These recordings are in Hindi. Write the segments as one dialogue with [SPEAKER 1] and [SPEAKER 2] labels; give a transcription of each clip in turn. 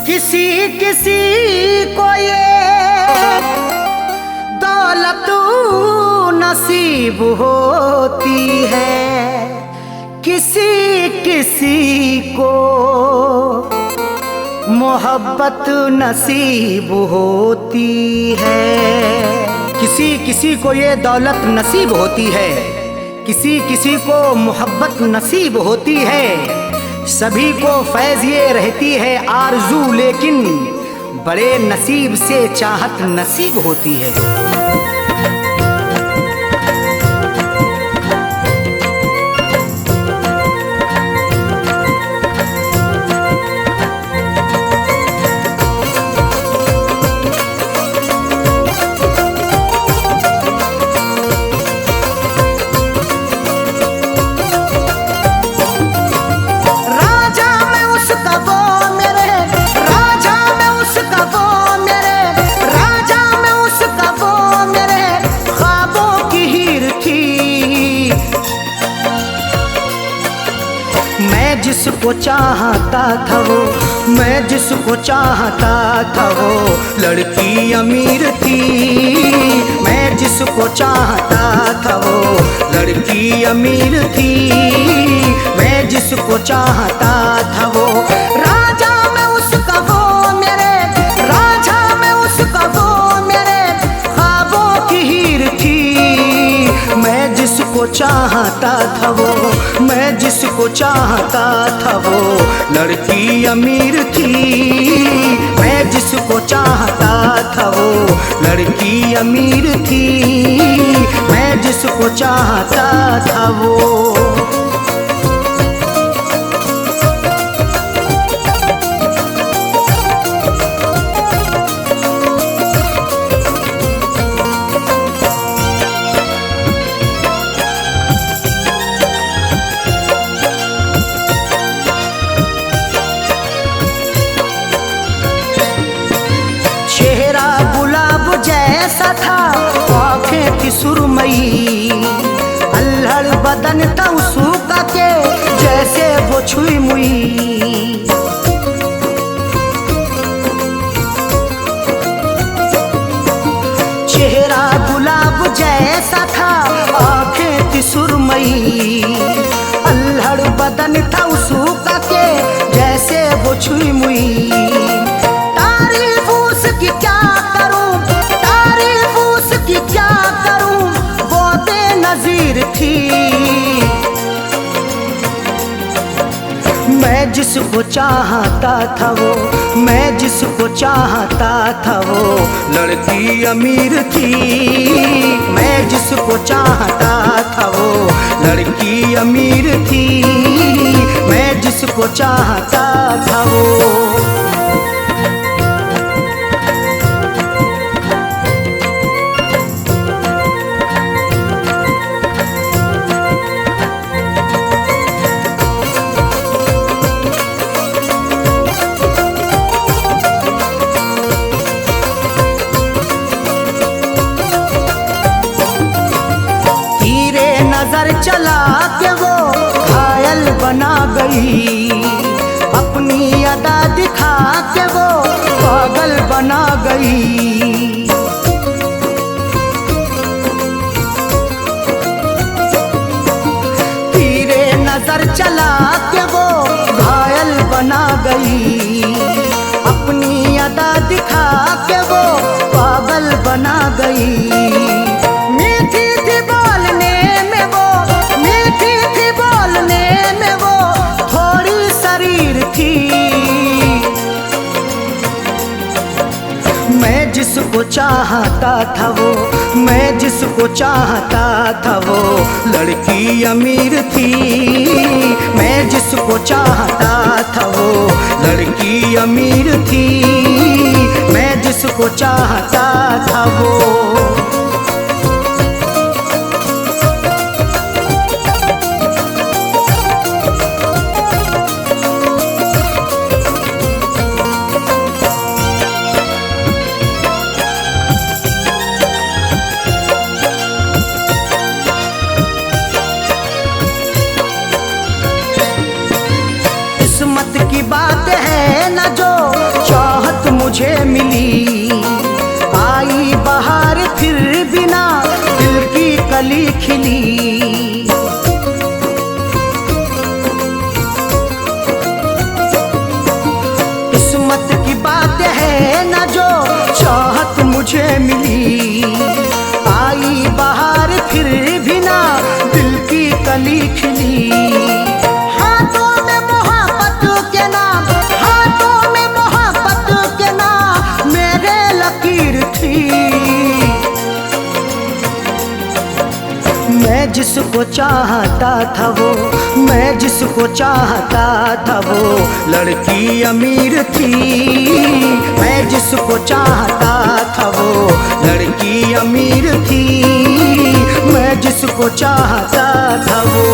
[SPEAKER 1] किसी किसी को ये दौलत नसीब होती है, किसी किसी को मोहब्बत नसीब होती है। किसी किसी को ये दौलत नसीब होती है, किसी किसी को मोहब्बत नसीब होती है। सभी को फैज़ ये रहती है आरज़ू, लेकिन बड़े नसीब से चाहत नसीब होती है। मैं जिसको चाहता था वो, मैं जिसको चाहता था वो लड़की अमीर थी। मैं जिसको चाहता था वो लड़की अमीर थी। मैं जिसको चाहता था वो राजा में उसका वो मेरे, राजा में उसका वो मेरे ख्वाबों की हीर थी। मैं जिसको चाहता था वो, मैं जिसको चाहता था वो लड़की अमीर थी। मैं जिसको चाहता था वो लड़की अमीर थी। मैं जिसको चाहता था वो। जैसा था आँखें थी सुरमई, अल्हड़ बदन था उसका के जैसे वो छुई मुई। चेहरा गुलाब जैसा था आँखें थी सुरमई, अल्हड़ बदन था उसका के जैसे वो छुई मुई। तारीफ उसकी क्या क्या करूं वो बेनज़ीर थी। मैं जिसको चाहता था वो, मैं जिसको चाहता था वो लड़की अमीर थी। मैं जिसको चाहता था वो लड़की अमीर थी। मैं जिसको चाहता था वो। नजर चला के वो घायल बना गई, अपनी अदा दिखा के वो पागल बना गई। तीरे नजर चला के वो घायल बना गई, अपनी अदा दिखा के वो पागल बना गई। मैं जिसको चाहता था वो, मैं जिसको चाहता था वो लड़की अमीर थी। मैं जिसको चाहता था वो लड़की अमीर थी। मैं जिसको चाहता था वो। किस्मत की बात है न जो खिली। हाथों में मोहब्बत के नाम, हाथों में मोहब्बत के नाम मेरे लकीर थी। मैं जिसको चाहता था वो, मैं जिसको चाहता था वो लड़की अमीर थी। मैं जिसको चाहता था वो लड़की अमीर थी। मैं जिसको चाहता था वो।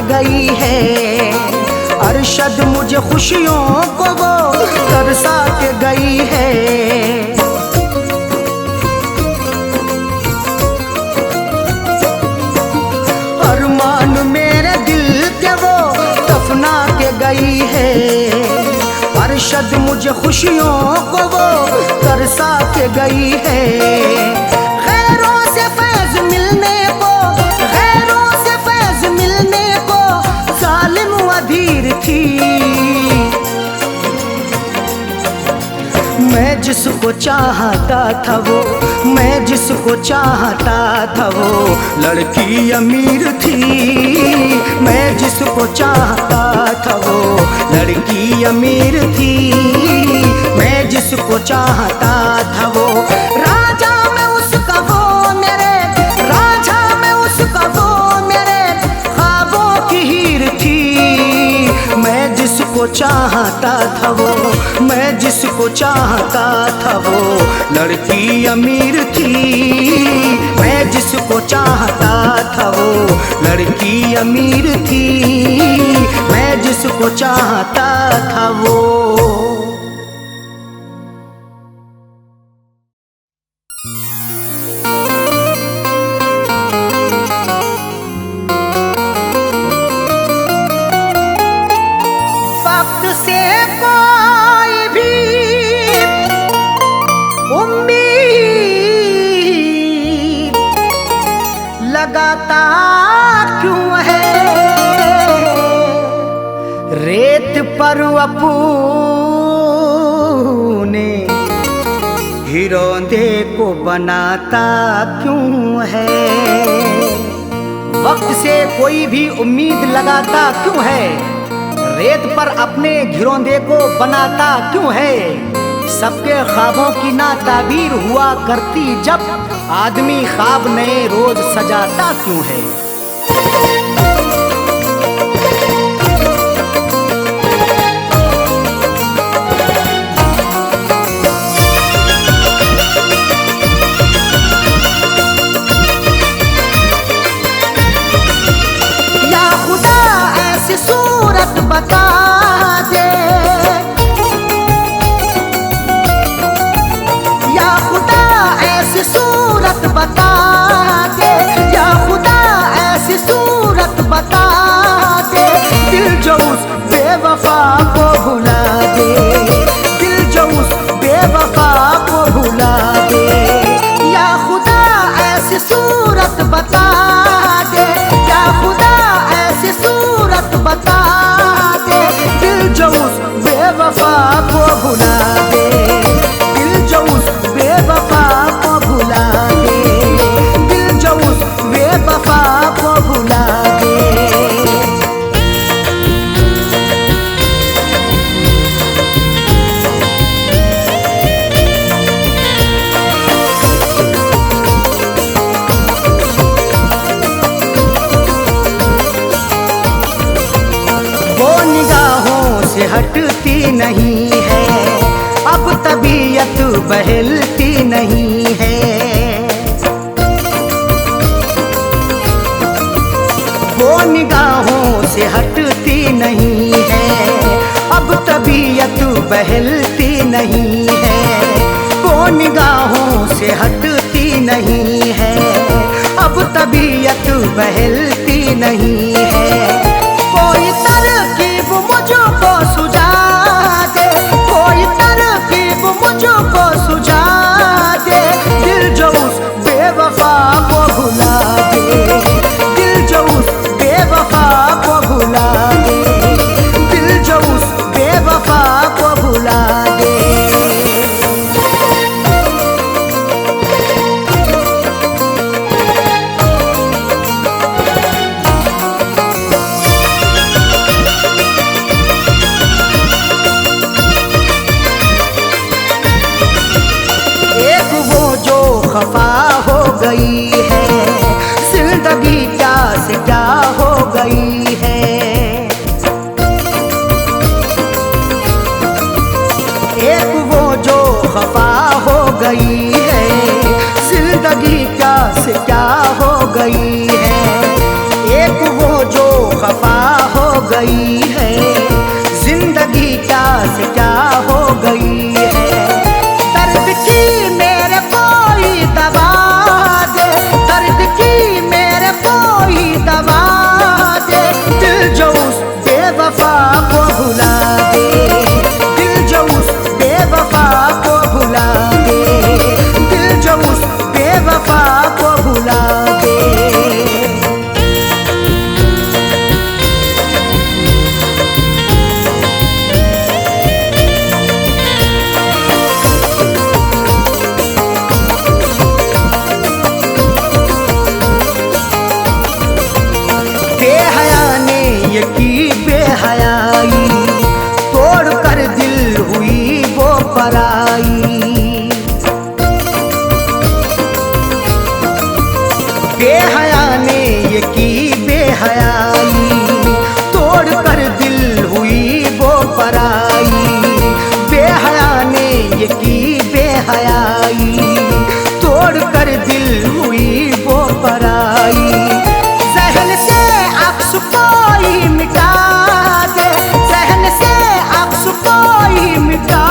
[SPEAKER 1] गई है अरशद मुझे खुशियों को वो तरसा के गई है। अरमान मेरे दिल के वो दफना के गई है। अरशद मुझे खुशियों को वो तरसा के गई है। खैरों से फैज मिलने को, खैरों से फैज मिलने को जालिम अधीर थी। मैं जिसको चाहता था वो, मैं जिसको चाहता था वो लड़की अमीर थी। मैं जिसको चाहता था वो लड़की अमीर थी। मैं जिसको चाहता था वो राजा में उसका वो मेरे, राजा में उसका वो मेरे ख्वाबों की हीर थी। मैं जिसको चाहता था वो, मैं जिसको चाहता था वो लड़की अमीर थी। मैं जिसको चाहता था वो लड़की अमीर थी। मैं जिसको चाहता था वो। लगाता क्यों है रेत पर अपने हिरोंदे को बनाता क्यों है। वक्त से कोई भी उम्मीद लगाता क्यों है, रेत पर अपने घिरौंदे को बनाता क्यों है। सबके ख्वाबों की ना ताबीर हुआ करती जब आदमी ख्वाब नए रोज सजाता क्यों है। या खुदा ऐसी सूरत बता दे, या खुदा ऐसी सूरत बता दे, या खुदा ऐसी सूरत बता दे। दिल जो उस बेवफा को भुला दे, दिल जो उस बेवफा को भुला दे। या खुदा ऐसी सूरत बता दे, या खुदा ऐसी सूरत बता दे। दिल जो उस बेवफा को भुला दे, दिल जो उस बेवफा को भुला दे, दिल जो उस बेवफा को भुला दे। वो निगाहों से हटती नहीं है, अब तबीयत बहलती नहीं है। वो निगाहों से हटती नहीं है, अब तबीयत बहलती नहीं है। वो निगाहों से हटती नहीं है, अब तबीयत बहलती नहीं है। कोई तरकीब मुझको सुझा को भुला दे। एक वो जो खफा हो गई है, जिंदगी क्या से क्या हो गई है। एक वो जो खफा हो गई है, जिंदगी क्या से क्या हो गई है। एक वो जो खफा हो गई है, जिंदगी क्या से क्या हो गई है। दर्द की मेरे कोई दवा दे, दर्द की मेरे कोई दवा दे। दिल जो उस बेवफा को भुला दे, दिल जो उस बेवफा को भुला दे, दिल जो उस बेवफा को भुला दे। बेहया ने ये की बेहयाई, तोड़ कर दिल हुई वो पराई। बेहया ने ये की बेहयाई, तोड़ कर दिल हुई वो पराई। बेहया ने ये की बेहयाई, तोड़ कर दिल हुई वो पराई। जहन से अक्स कोई मिटा दे, जहन से अक्स कोई मिटा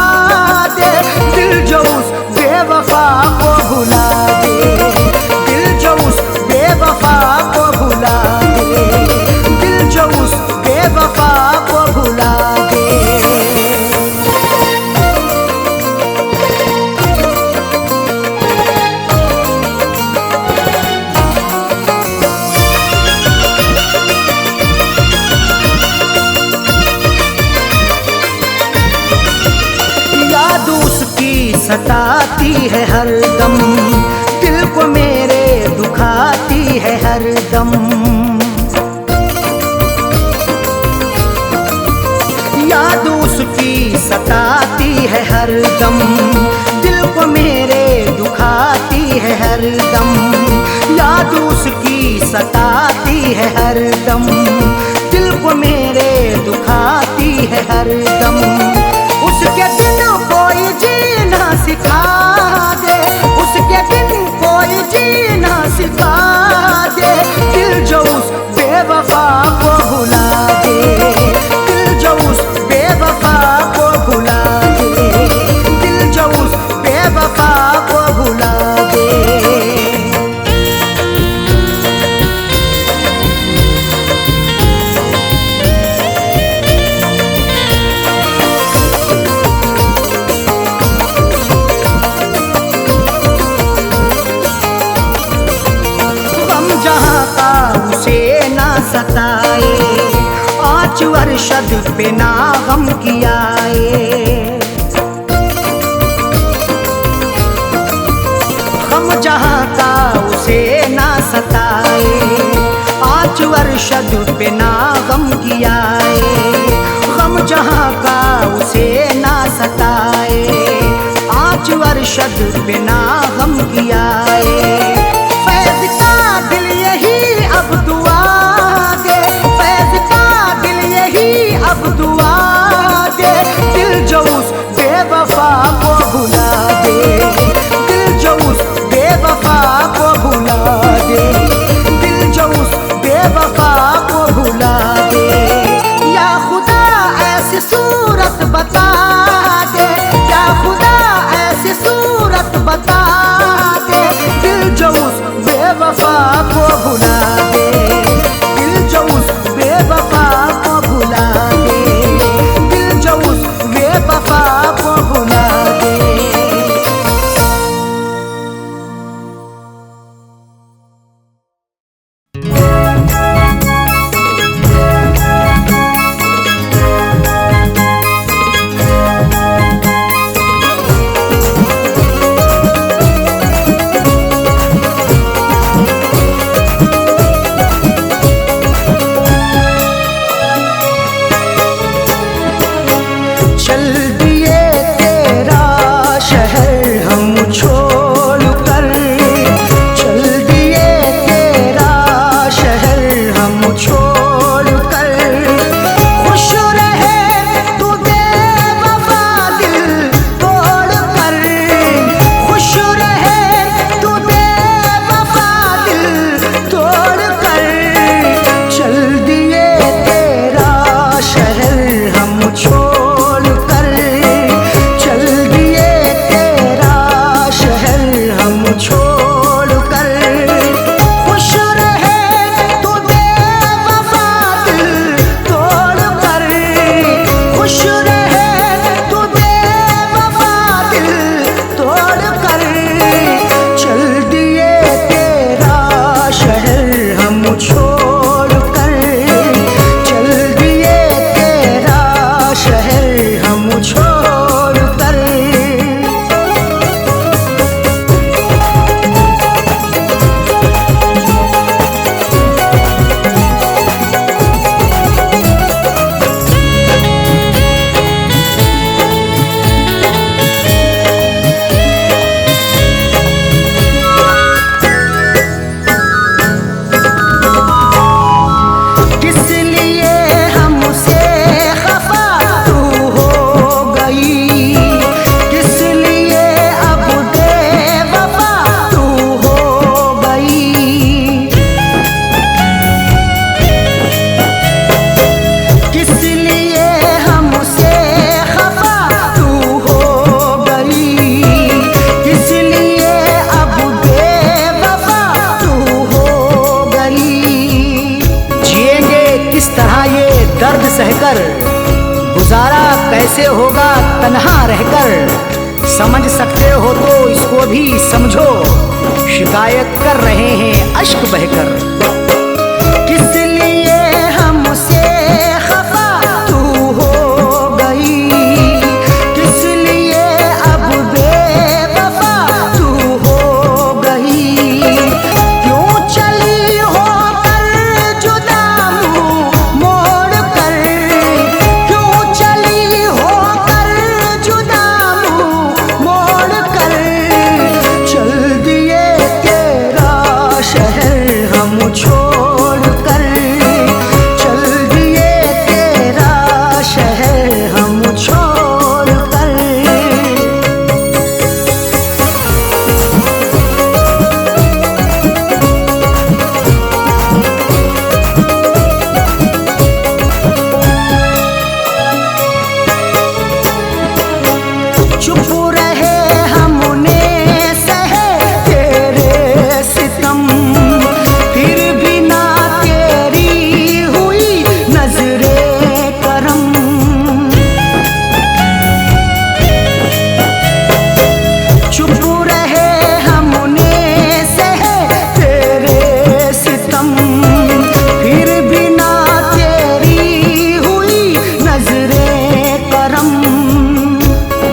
[SPEAKER 1] दे। दिल जो उस बेवफा को भुला दे, दिल जो उस बेवफा को भुला दे, दिल जो उस बेवफा को भुला दे। याद उसकी सताती है हरदम, दिल को मेरे दुखाती है हरदम। याद उसकी सताती है हरदम, दिल को मेरे दुखाती है हरदम। याद उसकी सताती है हरदम, दिल को मेरे दुखाती है हरदम। उसके दिन कोई जीना सिखा दे, उसके दिन कोई जीना सिखा दे। दिल जो उस बेवफा को भुला दे, दिल जो उस बेवफा को भुला दे, दिल जो उस बेवफा को भुला दे। जहाँ का उसे ना सताए, 5 वर्षद पे ना गम कियाए। गम जहाँ का उसे ना सताए, 5 वर्षद पे ना गम कियाए। गम जहाँ का उसे ना सताए, 5 वर्षद पे ना गम कियाए। फैज़ का दिल यही अब दुआ दे, फैज़ का दिल यही अब दुआ दे। दिल जो उस बेवफा को भुला दे, दिल जो उस बेवफा को भुला दे, दिल जो उस बेवफा को भुला दे। या खुदा ऐसी सूरत बता दे, या खुदा ऐसी सूरत बता दे। दिल जो उस बेवफा को भुला दे, दिल जो उस बेवफा को भुला दे, दिल जो उस बेवफा को भुला दे। कैसे होगा तन्हा रहकर, समझ सकते हो तो इसको भी समझो, शिकायत कर रहे हैं अश्क बहकर। किस लिए हमसे खफा तू हो गई, किस लिए अब बेवफा तू हो गई, क्यों चली हो कर जुदा मुँह मोड़ कर, क्यों चली हो कर जुदा मुँह मोड़ कर, चल दिए तेरा शहर हम छोड़ कर, चल दिए तेरा शहर हम छोड़ कर। चुप रहे हमने सहे तेरे सितम, फिर भी ना तेरी हुई नजरे करम। चुप रहे हमने सहे तेरे सितम, फिर भी ना तेरी हुई नजरे करम।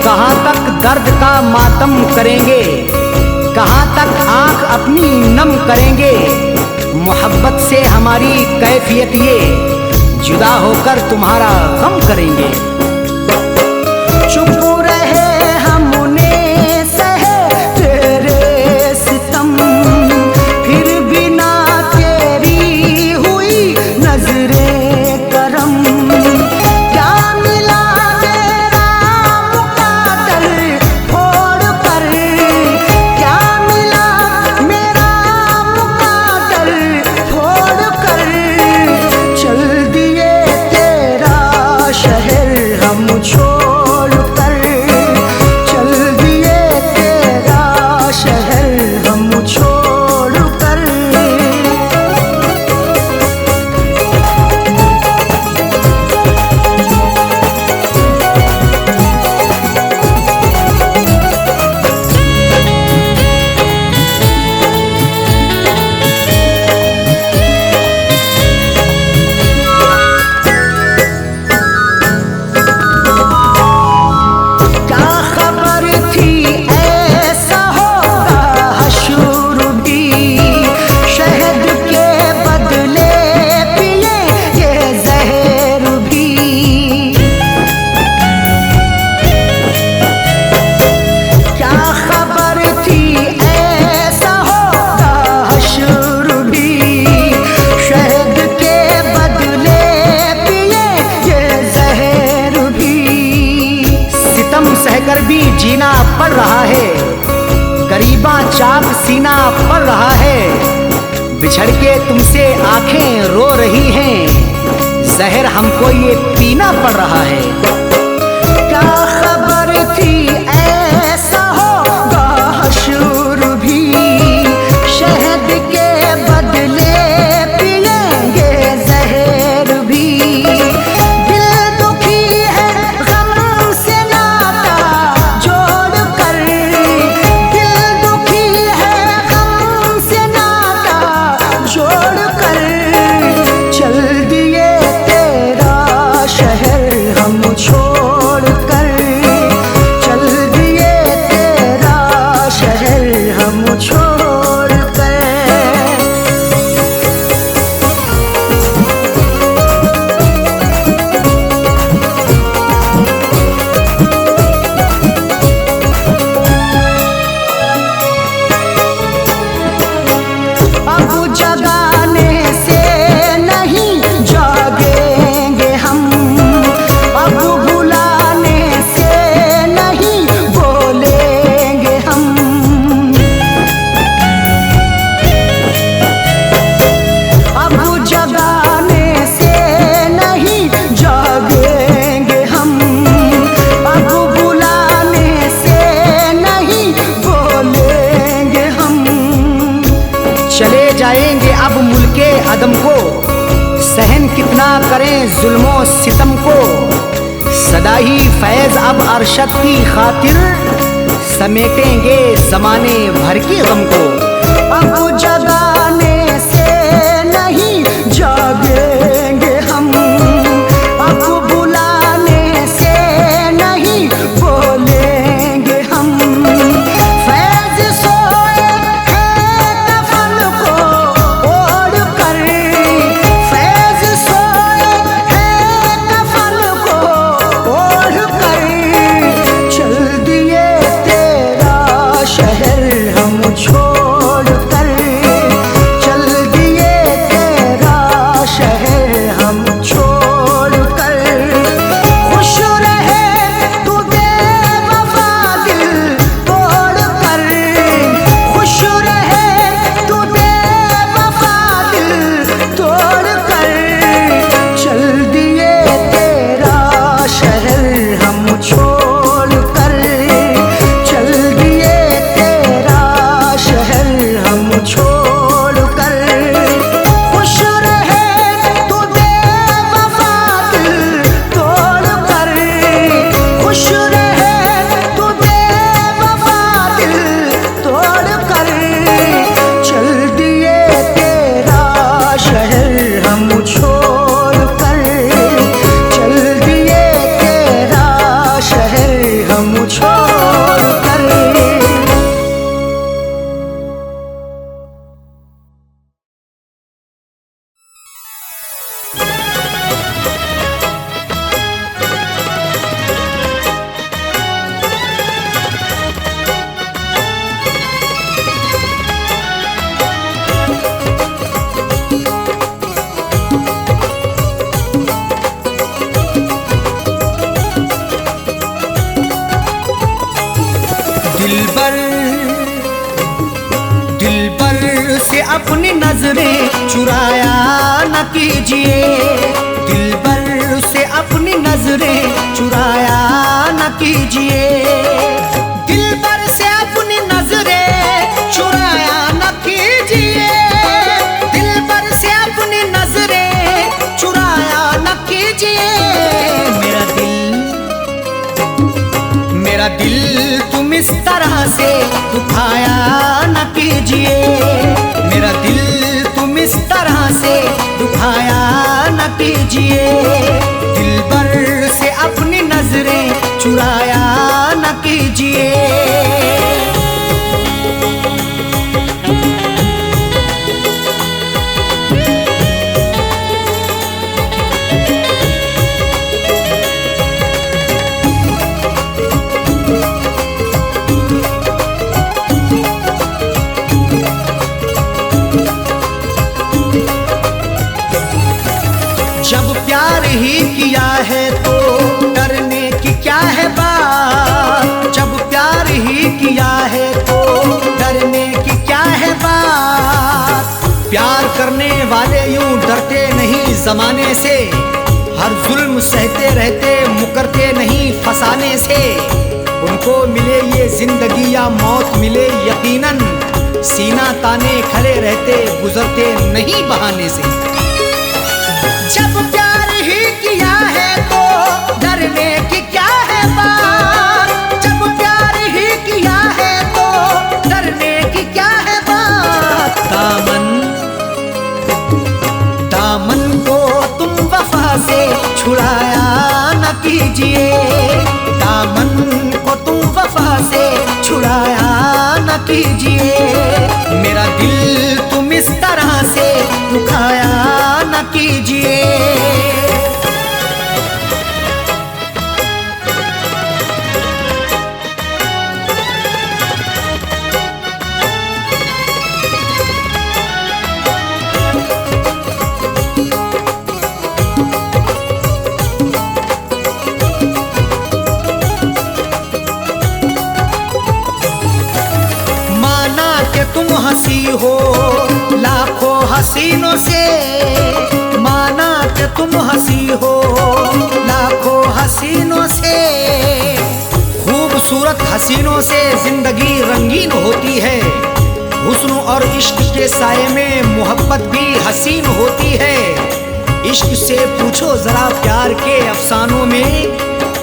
[SPEAKER 1] कहाँ तक दर्द का मातम करेंगे, कहाँ तक आंख अपनी नम करेंगे, मोहब्बत से हमारी कैफियत ये, जुदा होकर तुम्हारा गम करेंगे। चुप रहे हमने सहे तेरे सितम, फिर भी ना तेरी हुई नजरे करम। क्या मिला तेरा मुकादर फोड़ कर, क्या मिला मेरा मुकादर फोड़ कर, चल दिए तेरा शहर हम छोड़ कर, चल दिए तेरा शहर हम छोड़ कर। क्या खबर थी ऐसा होगा हशूर भी, शहद के बदले पिए ये जहर भी। क्या खबर थी ऐसा होगा हशूर भी, शहद के बदले पिए ये जहर भी। सितम सहकर भी जीना पड़ रहा है, गरीबा चाक सीना पड़ रहा है, बिछड़ के तुमसे आंखें रो रही हैं, जहर हमको ये पीना पड़ रहा है। क्या खबर थी ऐसा होगा हशूर भी, शहद के बदले पिएंगे जहर भी। दिल दुखी है गम से नाता जोड़ कर, दिल दुखी है गम से नाता जोड़ कर, चल दिए तेरा शहर हम छोड़ कर, चल दिए तेरा शहर हम छोड़ कर। अब जगाने से नहीं जागेंगे हम, अब बुलाने से नहीं बोलेंगे हम। अब जगाने से नहीं जागेंगे हम, अब बुलाने से नहीं बोलेंगे हम। चले जाएंगे अब मुल्के अदम को, सहन कितना करें जुल्मों सितम को, सदा ही फैज अब अरशद की खातिर समेटेंगे जमाने भर की गम को। अब जगाने से नहीं जागेंगे हम, अब बुलाने से नहीं बोलेंगे हम। फैज सोए हैं कफन को ओढ़ कर, फैज सोए हैं कफन को ओढ़ कर, चल दिए तेरा शहर हम छोड़ कर, चल दिए तेरा शहर हम छोड़ कर। खुश रहे तू बेवफा दिल तोड़ कर, खुश रहे तू बेवफा दिल तोड़ कर, चल दिए तेरा शहर हम छोड़ कर, चल दिए तेरा शहर हम छोड़ कर। खुश रहे तू बेवफा दिल तोड़ कर, खुश रहे तू बेवफा दिल तोड़ कर, चल दिए तेरा शहर हम छोड़ कर, चल दिए तेरा शहर हम छोड़ कर। दिलबर दिलबर से अपनी नजरें चुराया न कीजिए, दिलबर से अपनी नजरें चुराया न कीजिए, दिलबर से अपनी नजरें चुराया न कीजिए, दिलबर से अपनी नजरें चुराया न कीजिए। मेरा दिल तुम इस तरह से दुखाया न कीजिए, मेरा दिल तुम इस तरह से दुखाया न कीजिए, दिलबर से अपनी नजरें चुराया न कीजिए। जब प्यार ही किया है तो डरने की क्या है बात, जब प्यार ही किया है तो डरने की क्या है बात। प्यार करने वाले यूं डरते नहीं जमाने से, हर जुल्म सहते रहते मुकरते नहीं फसाने से। उनको मिले ये जिंदगी या मौत मिले यकीनन, सीना ताने खड़े रहते गुजरते नहीं बहाने से। जब प्यार ही किया है तो डरने की क्या है बात, जब प्यार ही किया है तो डरने की क्या है बात। दामन को तुम वफा से छुड़ाया न कीजिए, दामन को तुम वफा से छुड़ाया न कीजिए, मेरा दिल तुम इस तरह से दुखाया न कीजिए। माना कि तुम हंसी हो लाखों हसीनों से, माना कि तुम हंसी हो लाखों हसीनों से। खूबसूरत हसीनों से जिंदगी रंगीन होती है, हुस्न और इश्क के साये में मोहब्बत भी हसीन होती है। इश्क से पूछो जरा प्यार के अफसानों में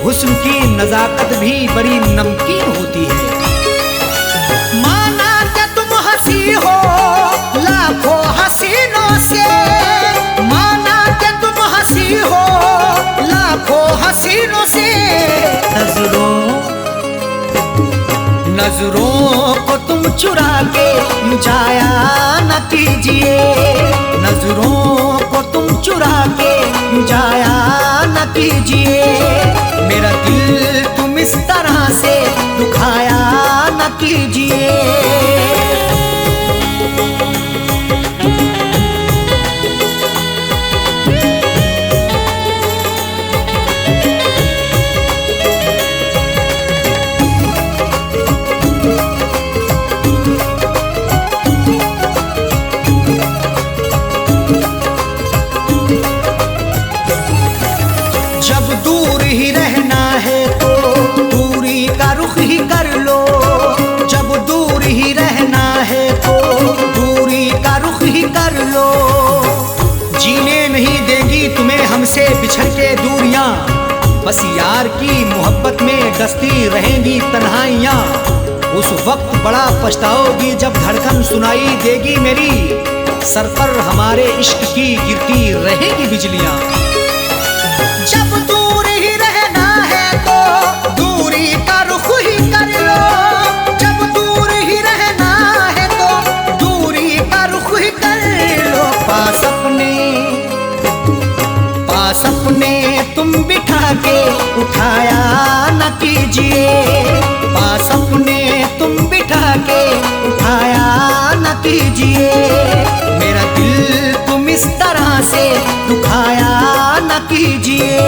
[SPEAKER 1] हुस्न की नजाकत भी बड़ी नमकीन होती है। माना कि तुम हंसी हो लाखों हसीनों से, माना कि तुम हंसी हो लाखों हसीनों से, नजरों को तुम चुरा के यूं जाया न कीजिए, नजरों को तुम चुरा के यूं जाया न कीजिए, मेरा दिल तुम इस तरह से दुखाया न कीजिए। हमसे बिछड़ के दूरियां, बस यार की मोहब्बत में डसती रहेंगी तन्हाइयां। उस वक्त बड़ा पछताओगी जब धड़कन सुनाई देगी मेरी, सर पर हमारे इश्क की गिरती रहेगी बिजलियां। जब दूर ही रहना है तो दूरी का रुख ही कर लो, जब दूर ही रहना है तो दूरी का रुख ही कर लो, पास अपने तुम बिठा के उठाया न कीजिए, पास अपने तुम बिठा के उठाया न कीजिए, मेरा दिल तुम इस तरह से दुखाया न कीजिए।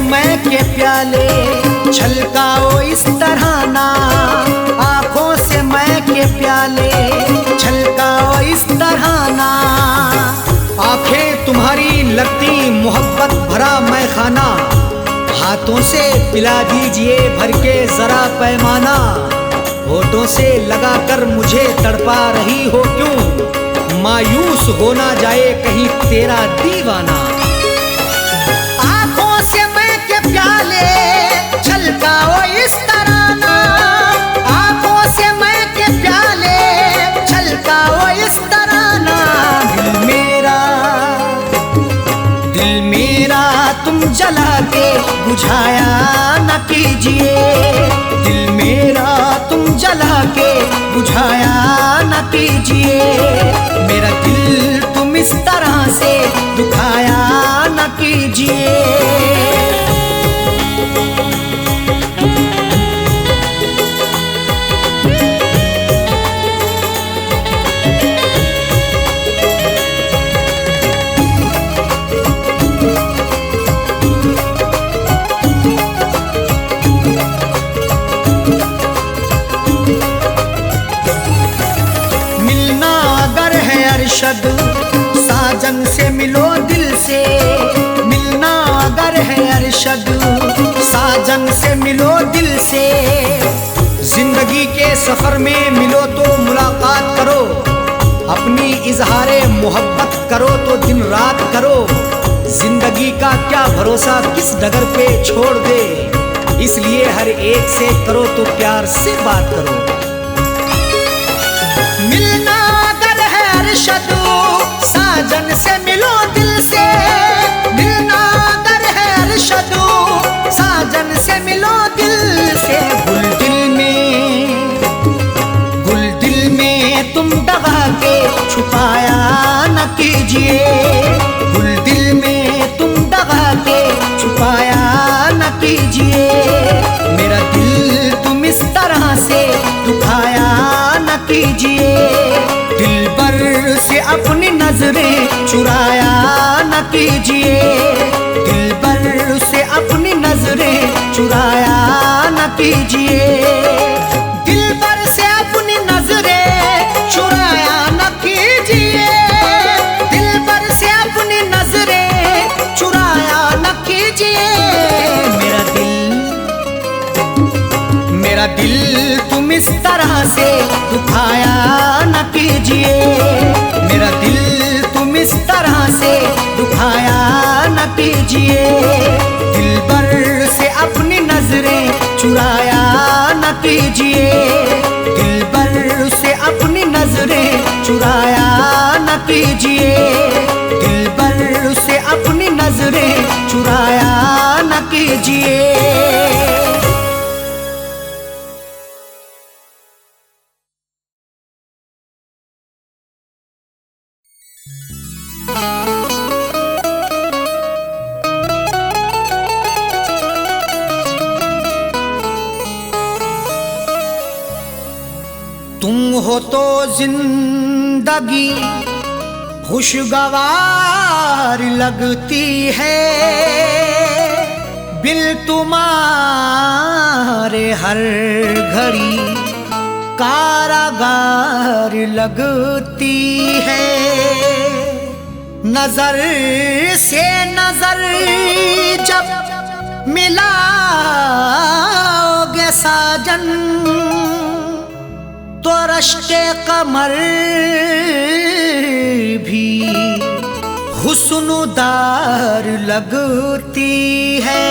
[SPEAKER 1] मैं के प्याले छलकाओ इस तरह ना, आंखों से मैं के प्याले छलकाओ इस तरह ना, आंखें तुम्हारी लगती मोहब्बत भरा मैं खाना, हाथों से पिला दीजिए भर के जरा पैमाना, होठों से लगाकर मुझे तड़पा रही हो क्यों, मायूस हो ना जाए कहीं तेरा दीवाना। प्याले छलकाओ इस तरह ना, आंखों से मैं के प्याले छलकाओ इस तरह ना, दिल मेरा तुम जला के बुझाया न कीजिए, दिल मेरा तुम जला के बुझाया न कीजिए, मेरा दिल तुम इस तरह से दुखाया न कीजिए। साजन से मिलो दिल से, मिलना अगर है अरशद साजन से मिलो दिल से, जिंदगी के सफर में मिलो तो मुलाकात करो, अपनी इजहारे मोहब्बत करो तो दिन रात करो, जिंदगी का क्या भरोसा किस डगर पे छोड़ दे, इसलिए हर एक से करो तो प्यार से बात करो। मिलना अगर है अरशद साजन से मिलो दिल से, मिलना अगर है अरशद साजन से मिलो दिल से, गुल दिल में तुम दबा के छुपाया न कीजिए, गुल दिल में तुम दबा के छुपाया न कीजिए, मेरा दिल तुम इस तरह से दुखाया न कीजिए, दिलबर से अपनी नजरें चुराया न कीजिए, दिलबर से अपनी नजरें चुराया न कीजिए, दिलबर से अपनी नजरें चुराया न कीजिए, दिल भर से अपनी नजरें चुराया न कीजिए। मेरा दिल तुम इस तरह से दुखाया न कीजिए, मेरा दिल तुम इस तरह से दुखाया न कीजिए। दिल भर से अपनी नजरें चुराया न कीजिए, दिल भर से अपनी नजरें चुराया न कीजिए, दिल भर से अपनी नजरें चुराया न कीजिए। तुम हो तो जिंदगी खुशगवार लगती है, बिल तुम्हारे हर घड़ी कारागार लगती है। नजर से नजर जब मिलाओगे साजन, तो रश्के कमर भी हुस्नुदार लगती है।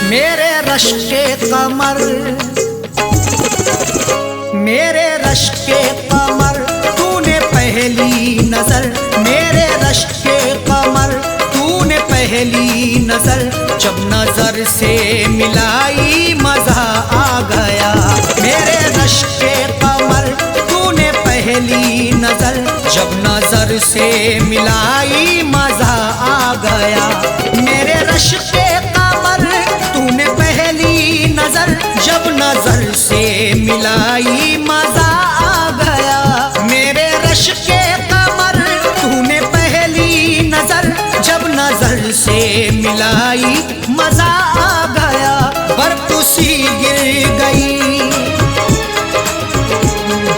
[SPEAKER 1] मेरे रश्के कमर, मेरे रश्के कमर तूने पहली नजर, मेरे रश्के कमर तूने पहली नजर जब नजर से मिलाई मजा आ गया। मेरे रश्के कमर तूने पहली नजर जब नजर से मिलाई मजा आ गया। मेरे रश्के कमर तूने पहली नजर जब नजर से मिलाई मजा आ गया। मेरे रश्के कमर तूने पहली नजर जब नजर से मिलाई मजा आ गया। बर्फ सी गिर गई,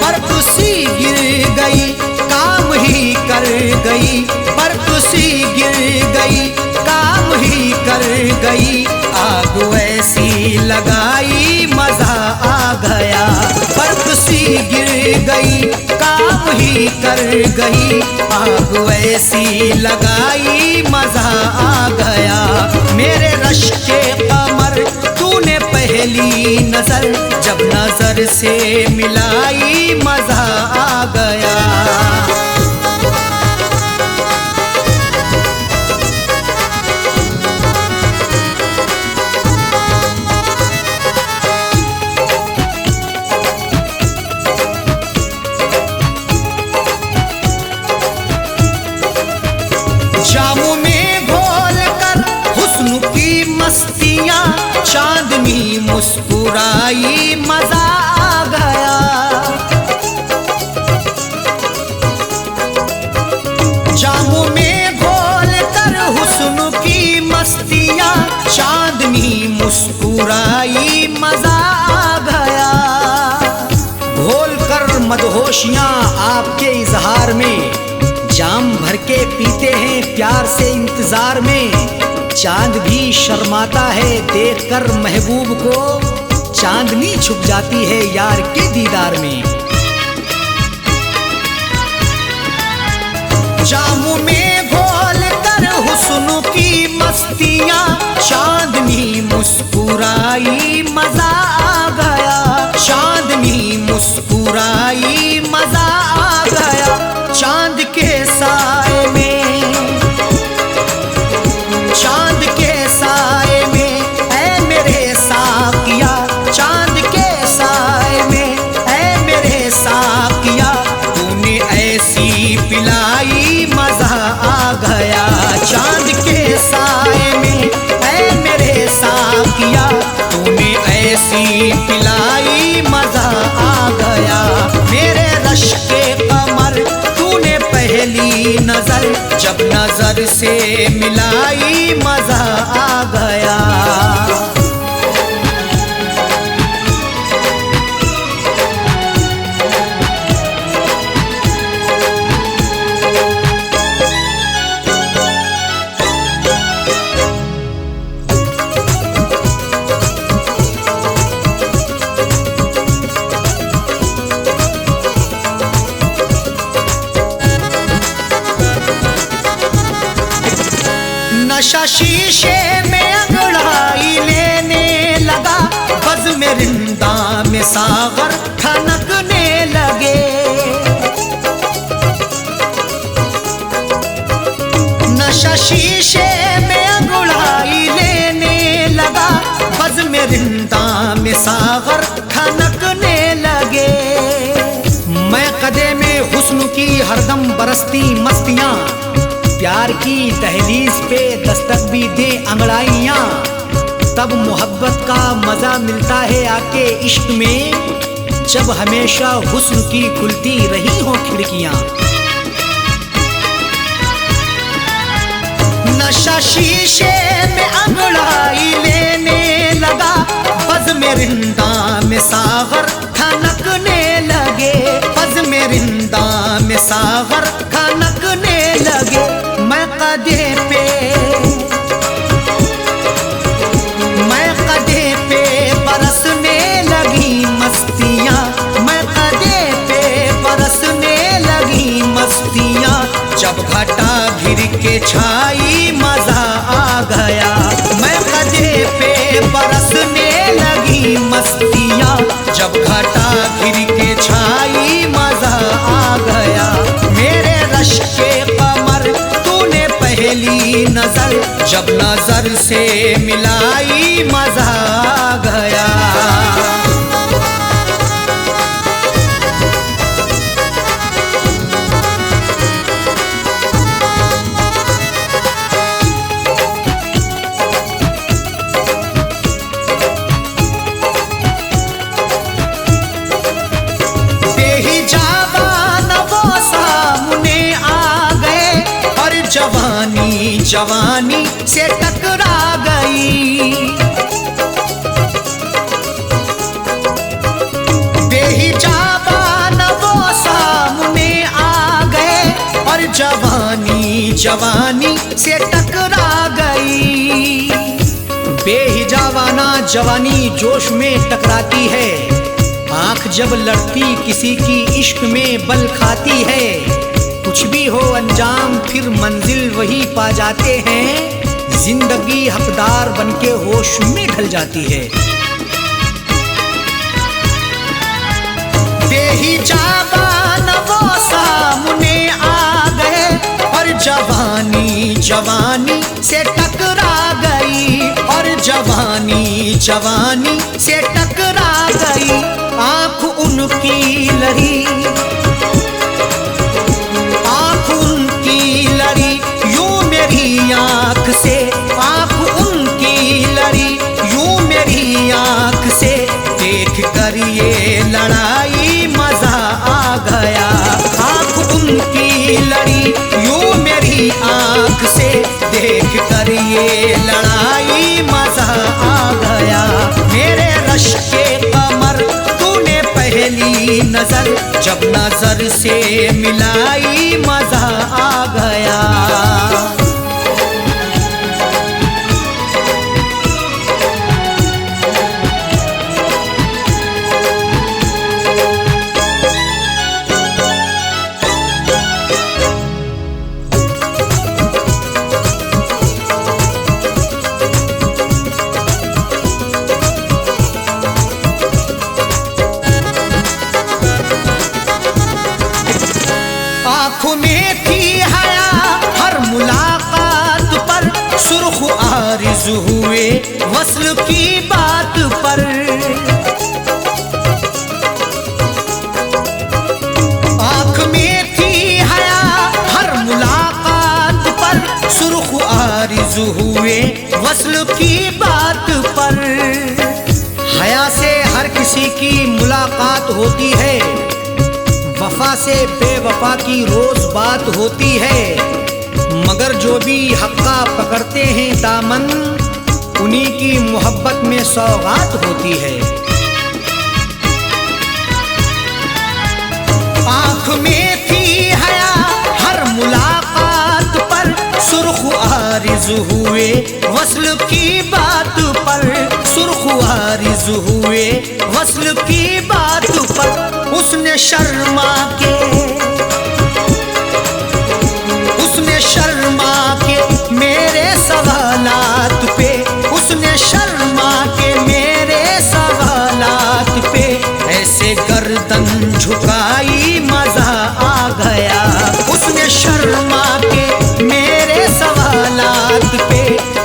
[SPEAKER 1] बर्फ सी गिर गई काम ही कर गई, बर्फ सी गिर गई काम ही कर गई। आग ऐसी लगाई मजा आ गया, बर्फ सी गिर गई काम ही कर गई। आग ऐसी लगाई मजा आ गया। मेरे रश्के कमर तूने पहली नजर जब नजर से मिलाई मजा आ गया। जामों में घोल कर हुस्न की मस्तियां चांदनी मुस्कुराई मजा आ गया। जामों में घोल कर हुस्न की मस्तियां चांदनी मुस्कुराई मजा आ गया। घोल कर मदहोशियां आपके इजहार में जाम भर के पीते हैं प्यार से इंतजार में। चांद भी शर्माता है देखकर महबूब को, चांदनी छुप जाती है यार के दीदार में। जामों में घोल कर हुस्न की मस्तियां चांदनी मुस्कुराई मजा आ गया। चांदनी मुस्कुराई मजा आ गया। चांद के साए में, चांद के साए में ऐ मेरे साकिया, चांद के साए में ऐ मेरे साकिया। तूने ऐसी पिलाई मजा आ गया। मेरे रश के कमर तूने पहली नजर जब नजर से मिलाई मजा आ गया। नशा शीशे में अंगड़ाई लेने लगा, बज़ में रिंदा में सागर खनकने लगे। नशा शीशे में अंगड़ाई लेने लगा, बज़ में रिंदा में सागर खनकने लगे। मैं कदे में हुस्न की हरदम बरसती मस्तियां, प्यार की दहलीज पे दस्तक भी दे अंगड़ाइयाँ, तब मोहब्बत का मजा मिलता है आके इश्क में, जब हमेशा हुस्न की खुलती रही हो खिड़कियाँ। नशा शीशे में अंगड़ाई लेने लगा, बज़ में रिंदा में सागर खनकने लगे, बज़ में रिंदा में सागर खनकने लगे। मैं कदे पे बरसने लगी मस्तियाँ, मैं कदे पे बरसने लगी मस्तियाँ, जब घटा घिर के छाई मजा आ गया। मैं कदे पे बरसने लगी मस्तियाँ, जब घटा घिर के छाई मजा आ गया। मेरे रश के कमर तूने पहली नजर जब नजर से मिलाई मजा आ गया। जवानी जवानी से टकरा गई, बेहिजाबान वो सामने आ गए, और जवानी जवानी से टकरा गई। बेहिजाबाना जवानी जोश में टकराती है, आंख जब लड़ती किसी की इश्क में बल खाती है। कुछ भी हो अंजाम फिर मंजिल वही पा जाते हैं, जिंदगी हकदार बनके होश में ढल जाती है। बेहिजाबान वो सामने आ गए, और जवानी जवानी से टकरा गई, और जवानी जवानी से टकरा गई। आंख उनकी लड़ी, यूं मेरी आंख से, आंख उनकी लड़ी यूं मेरी आंख से, देख कर ये लड़ाई मजा आ गया। आंख उनकी लड़ी यूं मेरी आंख से, देख कर ये लड़ाई मजा आ गया। मेरे रश के कमर तूने पहली नजर जब नजर से मिलाई मजा आ गया। आँखों में थी हया हर मुलाकात पर, सुर्ख आरिज़ हुए वस्ल की बात पर। आँख में थी हया हर मुलाकात पर, सुर्ख आरिज़ हुए वस्ल की बात पर। हया से हर किसी की मुलाकात होती है, वफा से बेवफा की रोज बात होती है, मगर जो भी हक्का पकड़ते हैं दामन, उन्हीं की मोहब्बत में सौगात होती है। आँख में थी हया हर मुलाकात पर, सुर्ख आरिज़ हुए वस्ल की बात पर, सुर्ख आरिज़ हुए वस्ल की बात पर। उसने शर्मा के मेरे सवालात पे, उसने शर्मा के मेरे सवालात पे, ऐसे गर्दन झुकाई मजा आ गया। उसने शर्मा के मेरे सवालात पे,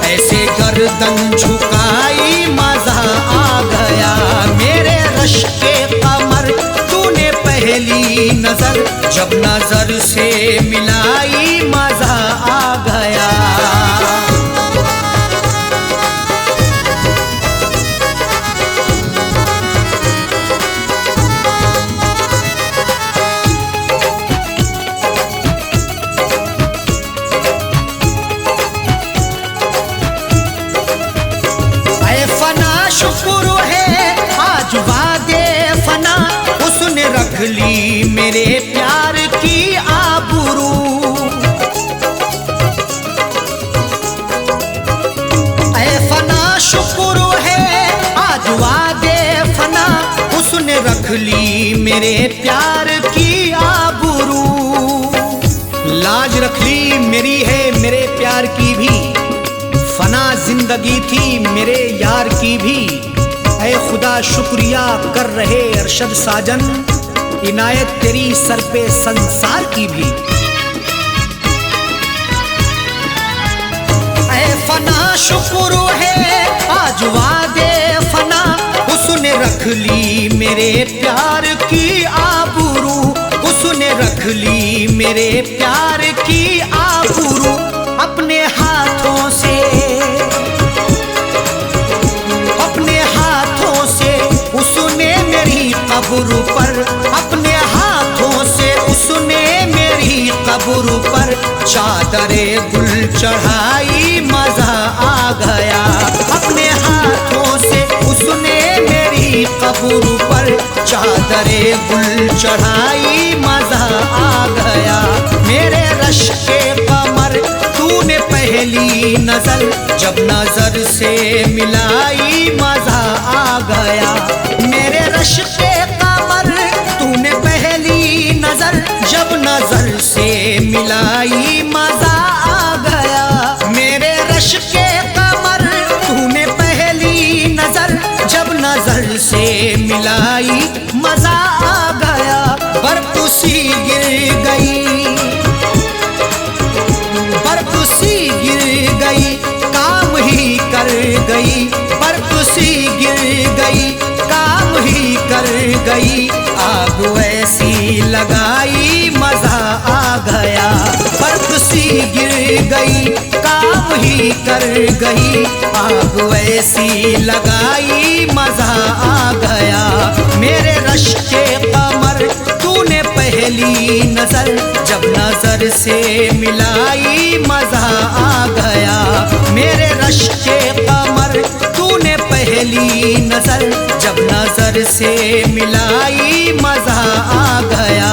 [SPEAKER 1] ऐसे गर्दन झुकाई मजा आ गया। मेरे रश के कमर तूने पहली नजर, जब नजर से मिलाई मजा आ गया। शुक्र है आज वादे फना, उसने रख ली मेरे प्यार की आबरू। ऐ फना शुक्र है आज वादे फना, उसने रख ली मेरे प्यार की आबरू। लाज रख ली मेरी है मेरे प्यार की भी, फना जिंदगी थी मेरे यार की भी। ऐ खुदा शुक्रिया कर रहे अरशद साजन, इनायत तेरी सर पे संसार की भी। ऐ फना शुक्र है आज वादे फना, उसने रख ली मेरे प्यार की आबरू। उसने रख ली मेरे प्यार की आबरू। अपने हाथों से उसने मेरी कब्र पर, अपने हाथों से उसने मेरी कब्र पर चादरे गुल चढ़ाई मजा आ गया। अपने हाथों से उसने मेरी कब्र पर चादरे गुल चढ़ाई मजा आ गया। मेरे रश के कमर तूने पहली नजर, जब नजर से मिलाई मजा आ गया। मेरे रश के कमर तूने पहली नजर, जब नजर से मिलाई मजा आ गया। मेरे रश के कमर तूने पहली नजर, जब नजर से मिलाई मजा आ गया। बर्फ सी गिर गई, बर्फ सी गिर गई, काम ही कर गई। बर्फ सी गिर गई, काम ही कर गई। आग ऐसी लगाई मजा आ गया। बर्फ सी गिर गई, काम ही कर गई। आग ऐसी लगाई मजा आ गया। मेरे रश के कमर तूने पहली नजर, जब नजर से मिलाई मजा आ गया। मेरे रश के कमर तूने पहली नजर, जब नजर से मिलाई मजा आ गया।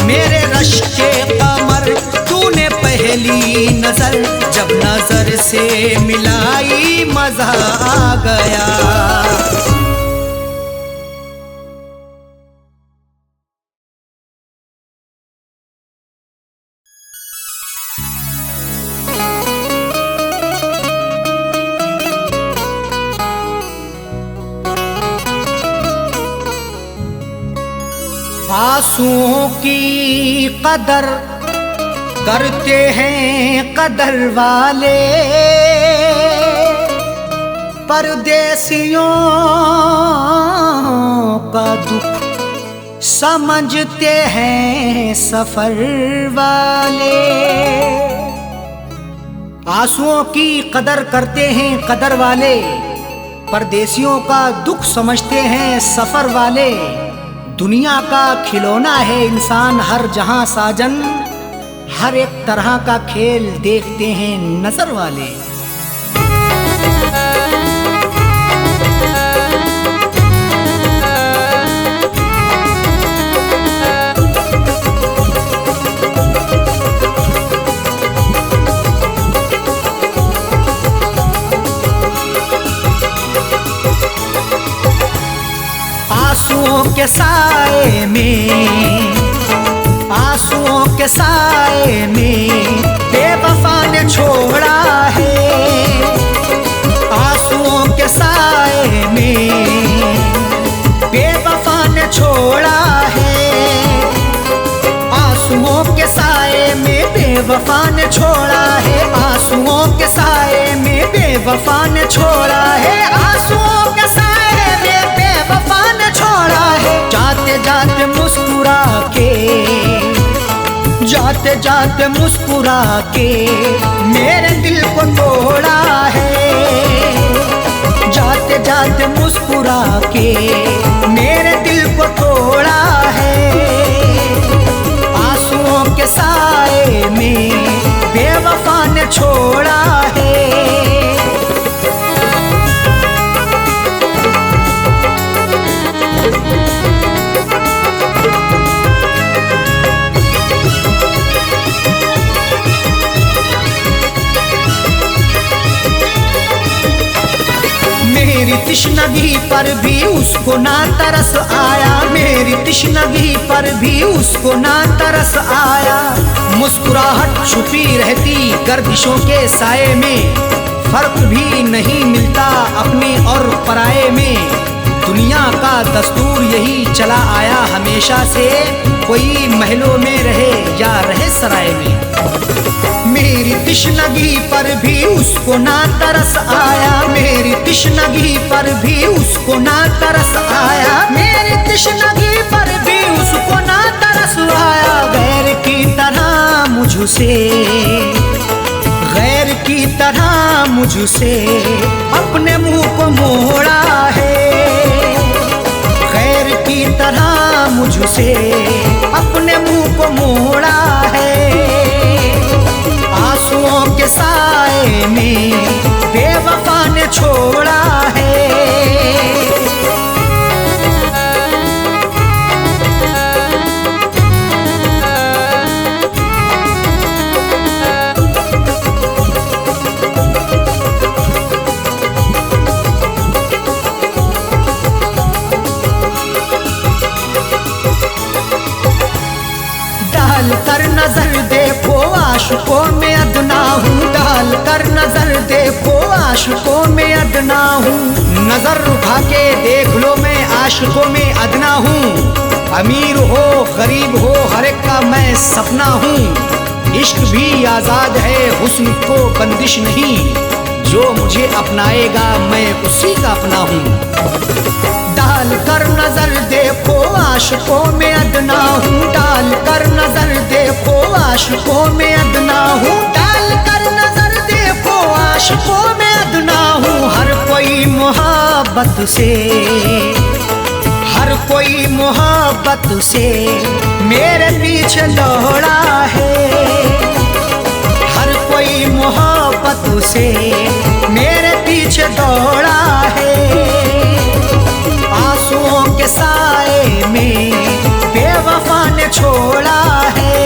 [SPEAKER 1] मेरे रश के कमर तूने पहली नजर, जब नजर से मिलाई मजा आ गया। आंसुओं की कदर करते हैं कदर वाले, परदेसियों का दुख समझते हैं सफर वाले। आंसुओं की कदर करते हैं कदर वाले, परदेसियों का दुख समझते हैं सफर वाले। दुनिया का खिलौना है इंसान हर जहां साजन, हर एक तरह का खेल देखते हैं नजर वाले। आंसुओं के साए में, आंसुओं के साए में बेवफा ने छोड़ा है। आंसुओं के साए में बेवफा ने छोड़ा है। आंसुओं के साए में बेवफा ने छोड़ा है। आंसुओं के साए में बेवफा ने छोड़ा है। आंसुओं के साए में बेवफा ने छोड़ा है। जाते जाते मुस्कुरा के, जाते जाते मुस्कुरा के मेरे दिल को तोड़ा है। जाते जाते मुस्कुरा के मेरे दिल को तोड़ा है। आंसुओं के साए में बेवफा ने छोड़ा है। मेरी तिश्नगी पर भी उसको ना तरस आया। मेरी तिश्नगी पर भी उसको ना तरस आया। मुस्कुराहट छुपी रहती गर्दिशों के साए में। फर्क भी नहीं मिलता अपने और पराये में। दुनिया का दस्तूर यही चला आया हमेशा से, कोई महलों में रहे या रहे सराय में। मेरी तिश्नगी पर भी उसको ना तरस आया। मेरी तिश्नगी पर भी उसको ना तरस आया। मेरी तिश्नगी पर भी उसको ना तरस आया। गैर की तरह मुझसे, गैर की तरह मुझसे अपने मुंह को मोड़ा है। गैर की तरह मुझसे अपने मुंह को मोड़ा है। आंसुओं के साए में बेवफा ने छोड़ा है। डाल कर नजर देखो आशिकों में अदना हूँ। डाल कर नजर देखो आशिकों में अदना हूँ। नजर उठा के देख लो मैं आशिकों में अदना हूँ। अमीर हो गरीब हो हर एक का मैं सपना हूँ। इश्क भी आजाद है हुस्न को बंदिश नहीं। जो मुझे अपनाएगा मैं उसी का अपना हूँ। डाल कर नजर देखो आशिकों में अदना हूँ। डाल कर नजर देखो आशिकों में अदना हूँ। डाल कर नजर देखो आशिकों में अदना हूँ। हर कोई मोहब्बत से, हर कोई मोहब्बत से मेरे पीछे दौड़ा है। हर कोई मोहब्बत से मेरे पीछे दौड़ा है। आंसुओं के साए में बेवफा ने छोड़ा है।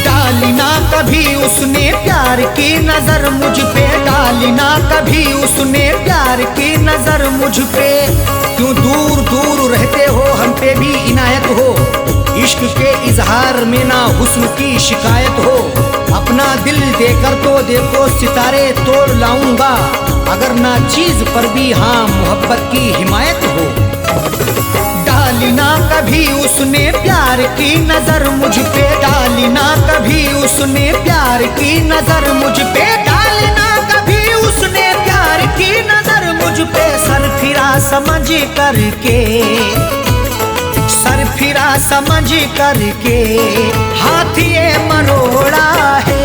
[SPEAKER 1] डाली ना कभी उसने प्यार की नजर मुझ पे। डाली ना कभी उसने प्यार की नजर मुझ पे। क्यों दूर दूर रहते हो हम पे भी इनायत हो। इश्क के इजहार में ना हुस्न की शिकायत हो। अपना दिल देकर तो देखो सितारे तोड़ लाऊंगा। अगर ना चीज पर भी हाँ मोहब्बत की हिमायत हो। डाली ना कभी उसने प्यार की नजर मुझ पे। डाली ना कभी उसने प्यार की नजर मुझ पे। डाली ना कभी उसने प्यार तुझ पे सर फिरा समझ करके, सर फिरा समझ करके हाथ ये मरोड़ा है।